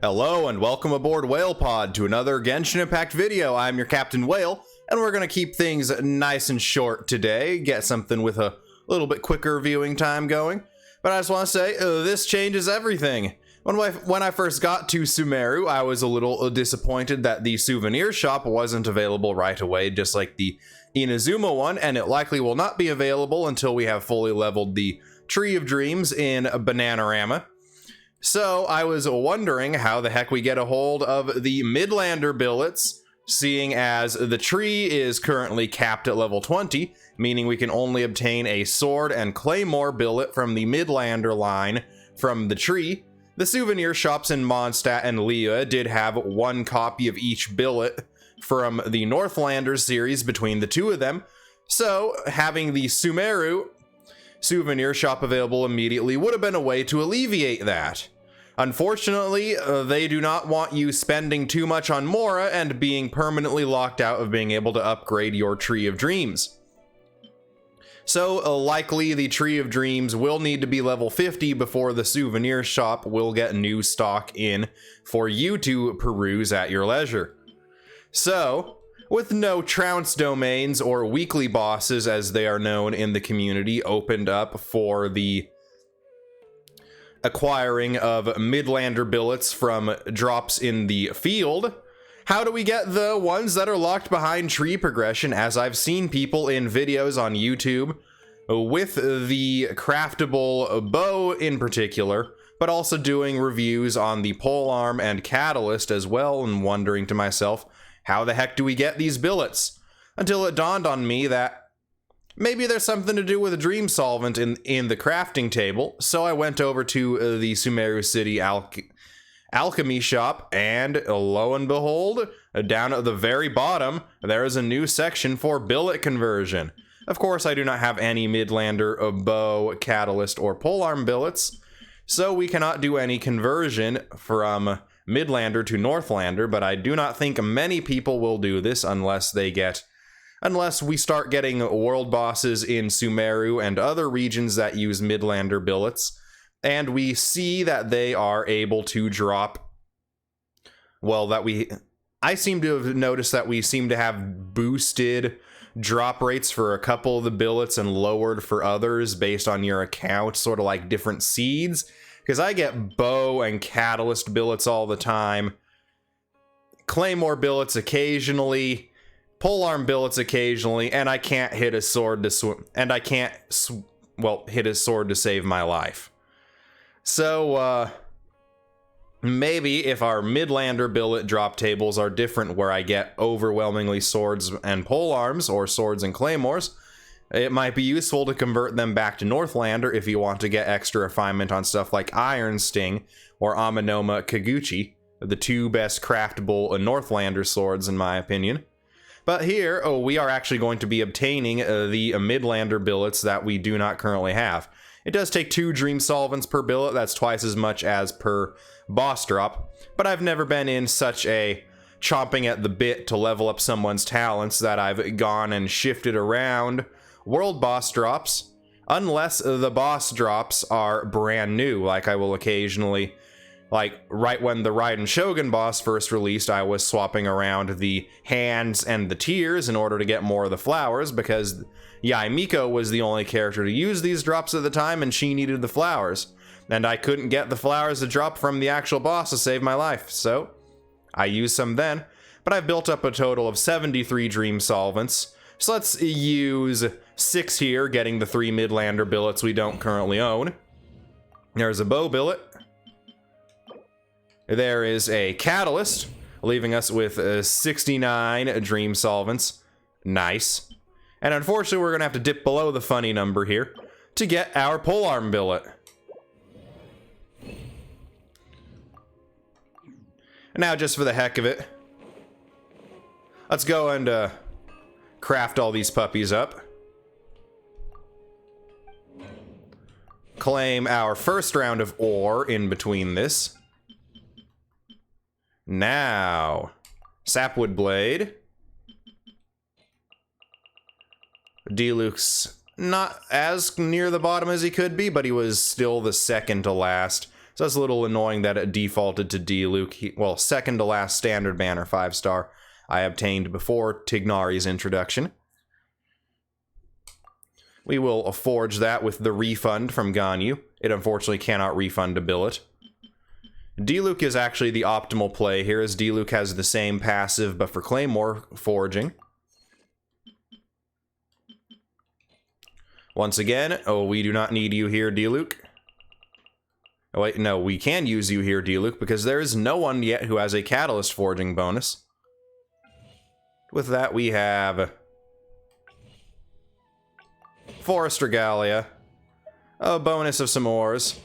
Hello and welcome aboard Whale Pod to another Genshin Impact video. I'm your Captain Whale, and we're going to keep things nice and short today, get something with a little bit quicker viewing time going. But I just want to say, this changes everything. When I first got to Sumeru, I was a little disappointed that the souvenir shop wasn't available right away, just like the Inazuma one, and it likely will not be available until we have fully leveled the Tree of Dreams in Bananarama. So I was wondering how the heck we get a hold of the Midlander billets, seeing as the tree is currently capped at level 20, meaning we can only obtain a sword and claymore billet from the Midlander line from the tree. The souvenir shops in Mondstadt and Liyue did have one copy of each billet from the Northlander series between the two of them, so having the Sumeru souvenir shop available immediately would have been a way to alleviate that. Unfortunately, they do not want you spending too much on Mora and being permanently locked out of being able to upgrade your Tree of Dreams. So likely the Tree of Dreams will need to be level 50 before the souvenir shop will get new stock in for you to peruse at your leisure. So, with no trounce domains or weekly bosses as they are known in the community opened up for the acquiring of Midlander billets from drops in the field, how do we get the ones that are locked behind tree progression, as I've seen people in videos on YouTube with the craftable bow in particular, but also doing reviews on the polearm and catalyst as well, and wondering to myself, how the heck do we get these billets? Until it dawned on me that maybe there's something to do with dream solvent in the crafting table, so I went over to the Sumeru City alchemy shop, and lo and behold, down at the very bottom, there is a new section for billet conversion. Of course, I do not have any Midlander bow, catalyst, or polearm billets, so we cannot do any conversion from Midlander to Northlander, but I do not think many people will do this unless we start getting world bosses in Sumeru and other regions that use Midlander billets, and we see that they are able to drop, I seem to have noticed that we seem to have boosted drop rates for a couple of the billets and lowered for others based on your account, sort of like different seeds. Because I get bow and catalyst billets all the time, claymore billets occasionally, polearm billets occasionally, and I can't hit a sword to hit a sword to save my life. So maybe if our Midlander billet drop tables are different, where I get overwhelmingly swords and polearms or swords and claymores, it might be useful to convert them back to Northlander if you want to get extra refinement on stuff like Iron Sting or Amanoma Kaguchi, the two best craftable Northlander swords in my opinion. But here, we are actually going to be obtaining the Midlander billets that we do not currently have. It does take 2 dream solvents per billet, that's twice as much as per boss drop, but I've never been in such a chomping at the bit to level up someone's talents that I've gone and shifted around world boss drops, unless the boss drops are brand new, like I will occasionally, like right when the Raiden Shogun boss first released, I was swapping around the hands and the tears in order to get more of the flowers, because Miko was the only character to use these drops at the time, and she needed the flowers, and I couldn't get the flowers to drop from the actual boss to save my life, so I used some then. But I've built up a total of 73 dream solvents, so let's use 6 here, getting the 3 Midlander billets we don't currently own. There's a bow billet. There is a catalyst, leaving us with 69 dream solvents. Nice. And unfortunately, we're going to have to dip below the funny number here to get our polearm billet. Now, just for the heck of it, let's go and craft all these puppies up. Claim our first round of ore in between this. Now, Sapwood Blade. Diluc's not as near the bottom as he could be, but he was still the second to last. So it's a little annoying that it defaulted to D-Luke. Well, second to last standard banner 5-star I obtained before Tignari's introduction. We will forge that with the refund from Ganyu. It unfortunately cannot refund a billet. D-Luke is actually the optimal play here, as D-Luke has the same passive, but for Claymore forging. Once again, oh, we do not need you here, D-Luke. Oh, wait, no, we can use you here, D-Luke, because there is no one yet who has a Catalyst forging bonus. With that, we have Forest Regalia, a bonus of some ores.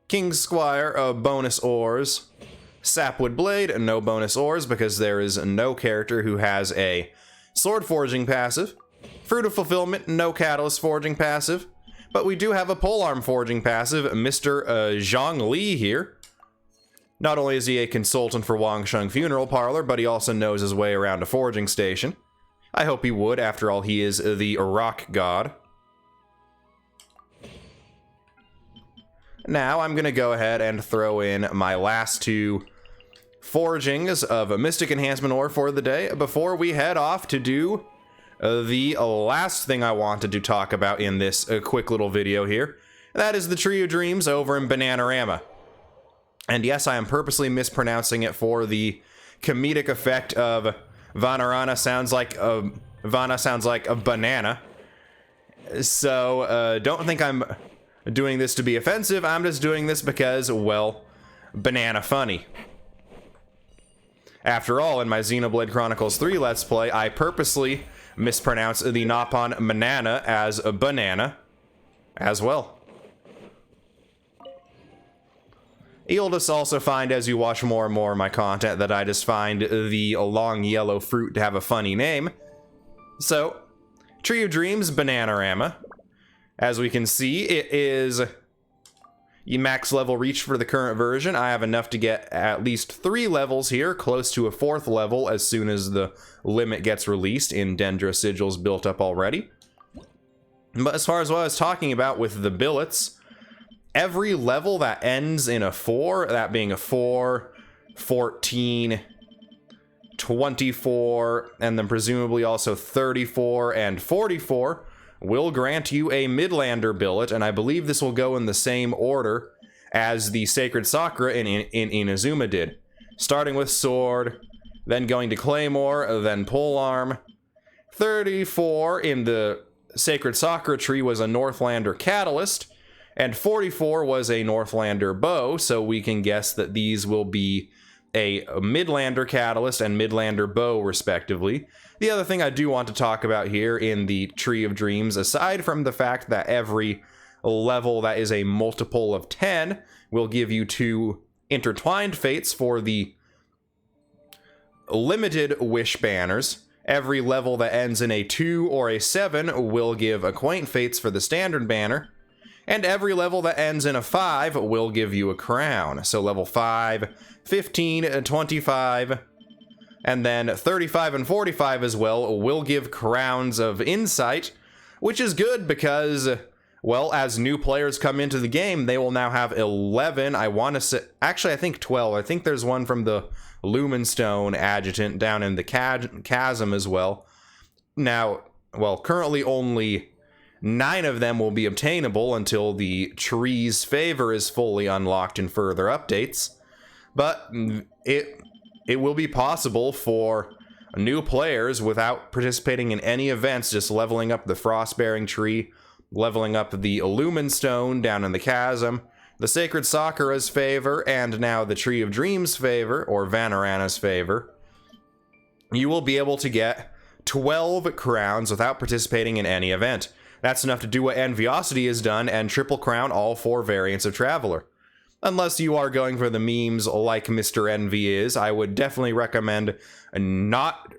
King's Squire, a bonus ores. Sapwood Blade, no bonus ores because there is no character who has a sword forging passive. Fruit of Fulfillment, no Catalyst forging passive. But we do have a polearm forging passive, Mr. Zhang Li here. Not only is he a consultant for Wangsheng Funeral Parlor, but he also knows his way around a forging station. I hope he would, after all he is the rock god. Now I'm going to go ahead and throw in my last two forgings of a Mystic Enhancement ore for the day before we head off to do the last thing I wanted to talk about in this quick little video here. That is the Tree of Dreams over in Bananarama. And yes, I am purposely mispronouncing it for the comedic effect of Vanarana sounds like Vana sounds like a banana. So don't think I'm doing this to be offensive. I'm just doing this because, well, banana funny. After all, in my Xenoblade Chronicles 3 Let's Play, I purposely mispronounce the Nopon Manana as a banana as well. You'll just also find as you watch more and more of my content that I just find the long yellow fruit to have a funny name. So, Tree of Dreams Bananarama. As we can see, it is max level reach for the current version. I have enough to get at least 3 levels here, close to a 4th level as soon as the limit gets released in Dendra sigils built up already. But as far as what I was talking about with the billets, every level that ends in a 4, that being a 4, 14, 24, and then presumably also 34 and 44, will grant you a Midlander billet, and I believe this will go in the same order as the Sacred Sakura in Inazuma did. Starting with Sword, then going to Claymore, then Polearm. 34 in the Sacred Sakura tree was a Northlander Catalyst, and 44 was a Northlander Bow, so we can guess that these will be a Midlander Catalyst and Midlander Bow, respectively. The other thing I do want to talk about here in the Tree of Dreams, aside from the fact that every level that is a multiple of 10 will give you 2 intertwined fates for the limited wish banners, every level that ends in a 2 or a 7 will give acquaint fates for the standard banner, and every level that ends in a 5 will give you a crown. So level 5, 15, 25, and then 35 and 45 as well will give crowns of insight, which is good because, well, as new players come into the game, they will now have 11, I want to say, actually I think 12, I think there's one from the Lumenstone adjutant down in the chasm as well. Now, well, currently only 9 of them will be obtainable until the tree's favor is fully unlocked in further updates, but it will be possible for new players without participating in any events, just leveling up the Frostbearing tree, leveling up the Lumenstone down in the chasm, the Sacred Sakura's favor, and now the Tree of Dreams favor, or Vanarana's favor. You will be able to get 12 crowns without participating in any event. That's enough to do what Enviosity has done and triple crown all 4 variants of Traveler. Unless you are going for the memes like Mr. Envy is, I would definitely recommend not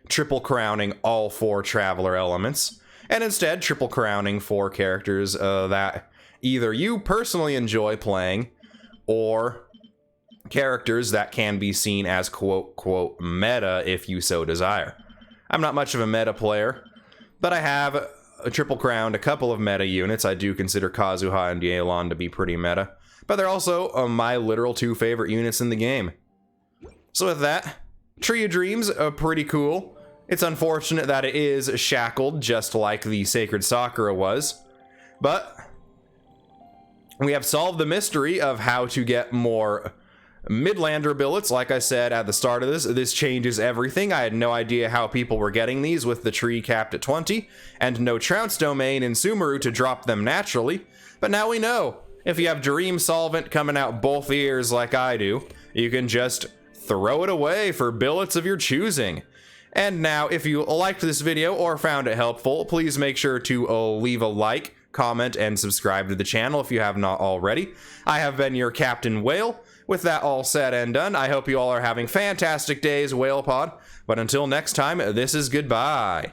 triple crowning all 4 Traveler elements, and instead triple crowning 4 characters that either you personally enjoy playing, or characters that can be seen as quote meta if you so desire. I'm not much of a meta player, but I have triple crowned a couple of meta units. I do consider Kazuha and Yelan to be pretty meta. but they're also my literal 2 favorite units in the game. So with that, Tree of Dreams are pretty cool. It's unfortunate that it is shackled, just like the Sacred Sakura was, but we have solved the mystery of how to get more Midlander billets. Like I said at the start of this changes everything. I had no idea how people were getting these with the tree capped at 20, and no Trounce domain in Sumeru to drop them naturally, but now we know. If you have Dream Solvent coming out both ears like I do, you can just throw it away for billets of your choosing. And now, if you liked this video or found it helpful, please make sure to leave a like, comment, and subscribe to the channel if you have not already. I have been your Captain Whale. With that all said and done, I hope you all are having fantastic days, WhalePod. But until next time, this is goodbye.